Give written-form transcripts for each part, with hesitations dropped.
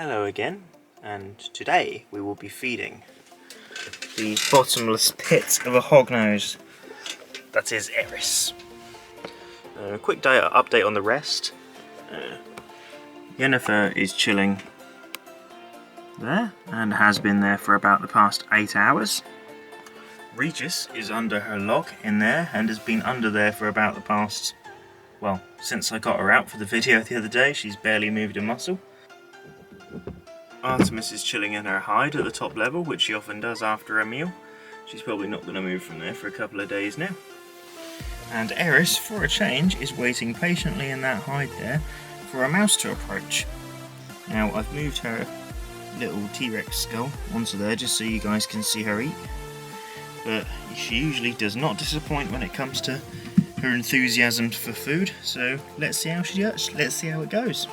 Hello again, and today we will be feeding the bottomless pit of a hognose, that is Eris. A quick update on the rest. Yennefer is chilling there, and has been there for about the past 8 hours. Regis is under her log in there, and has been under there for about the past, well, since I got her out for the video the other day. She's barely moved a muscle. Artemis is chilling in her hide at the top level, which she often does after a meal. She's probably not going to move from there for a couple of days now. And Eris, for a change, is waiting patiently in that hide there for a mouse to approach. Now, I've moved her little T-Rex skull onto there just so you guys can see her eat. But she usually does not disappoint when it comes to her enthusiasm for food, so let's see how she does. Let's see how it goes.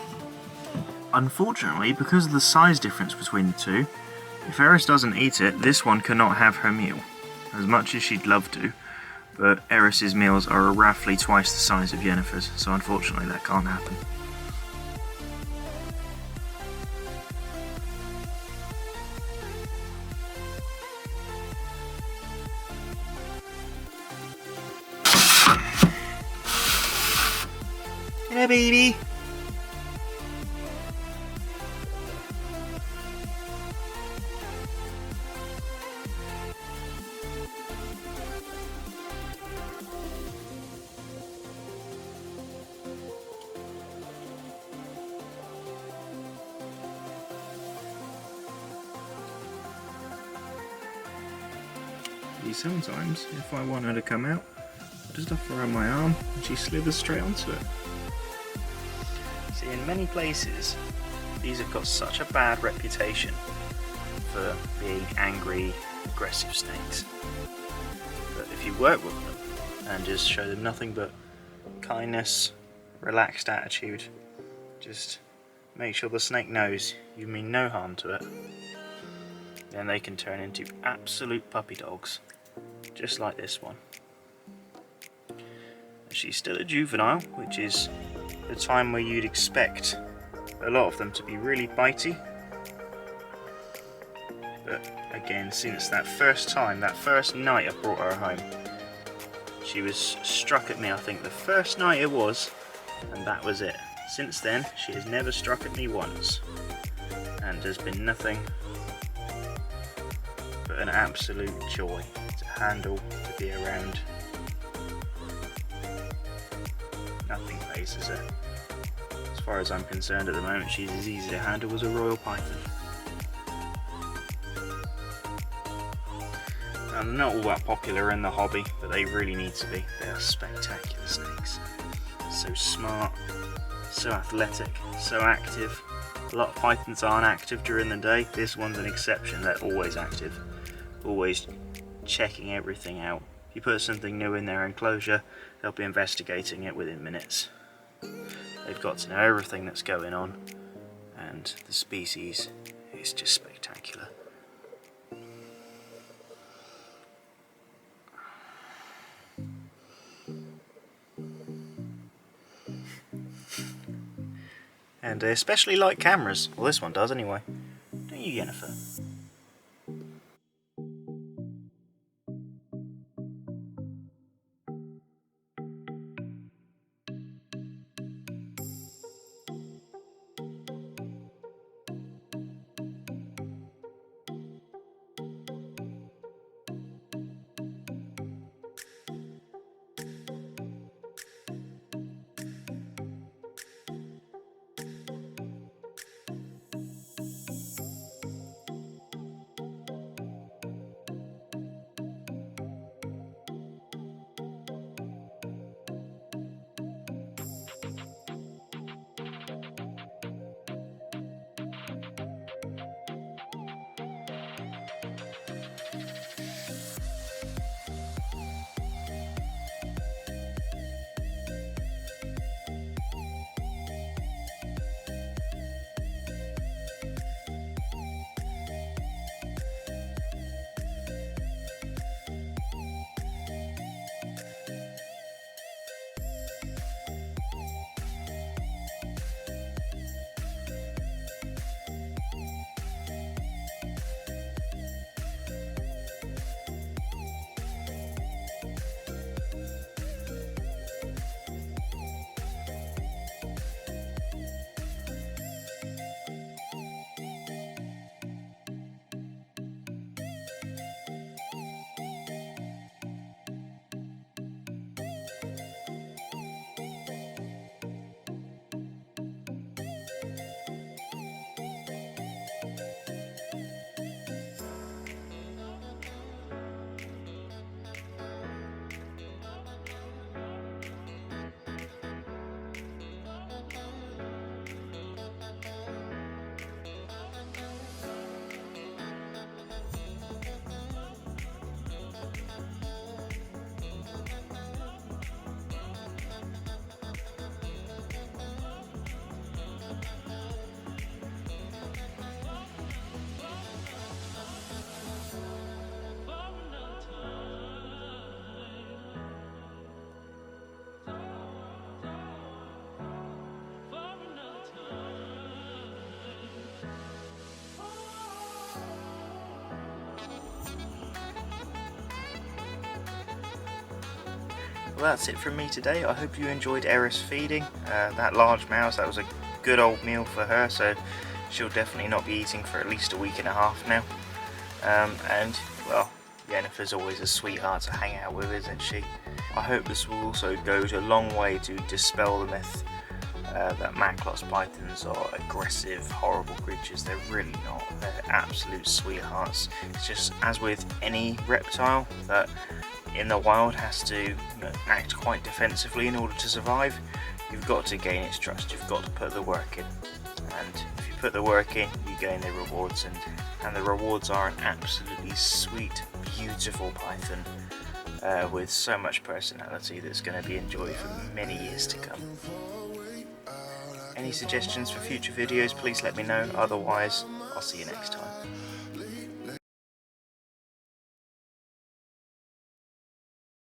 Unfortunately, because of the size difference between the two, if Eris doesn't eat it, this one cannot have her meal, as much as she'd love to, but Eris's meals are roughly twice the size of Yennefer's, so unfortunately that can't happen. Hello, baby! Sometimes, if I want her to come out, I just offer her my arm and she slithers straight onto it. See, in many places, these have got such a bad reputation for being angry, aggressive snakes. But if you work with them and just show them nothing but kindness, relaxed attitude, just make sure the snake knows you mean no harm to it, then they can turn into absolute puppy dogs. Just like this one. She's still a juvenile, which is the time where you'd expect a lot of them to be really bitey. But again, since that first night I brought her home, she was struck at me, I think the first night it was, and that was it. Since then, she has never struck at me once, and there's been nothing but an absolute joy to handle, to be around. Nothing phases her. As far as I'm concerned at the moment, she's as easy to handle as a royal python. Now, they're not all that popular in the hobby, but they really need to be. They are spectacular snakes. So smart, so athletic, so active. A lot of pythons aren't active during the day. This one's an exception. They're always active. Always checking everything out. If you put something new in their enclosure, they'll be investigating it within minutes. They've got to know everything that's going on, and the species is just spectacular. And they especially like cameras. Well, this one does anyway. Don't you, Yennefer? Well, that's it from me today. I hope you enjoyed Eris feeding. That large mouse, that was a good old meal for her, so she'll definitely not be eating for at least a week and a half now. And, well, Yennefer's always a sweetheart to hang out with, isn't she? I hope this will also go a long way to dispel the myth that Macklots Pythons are aggressive, horrible creatures. They're really not. They're absolute sweethearts. It's just, as with any reptile that in the wild has to act quite defensively in order to survive, you've got to gain its trust, you've got to put the work in. And if you put the work in, you gain the rewards, and the rewards are an absolutely sweet, beautiful python with so much personality that's going to be enjoyed for many years to come. Any suggestions for future videos, please let me know. Otherwise, I'll see you next time.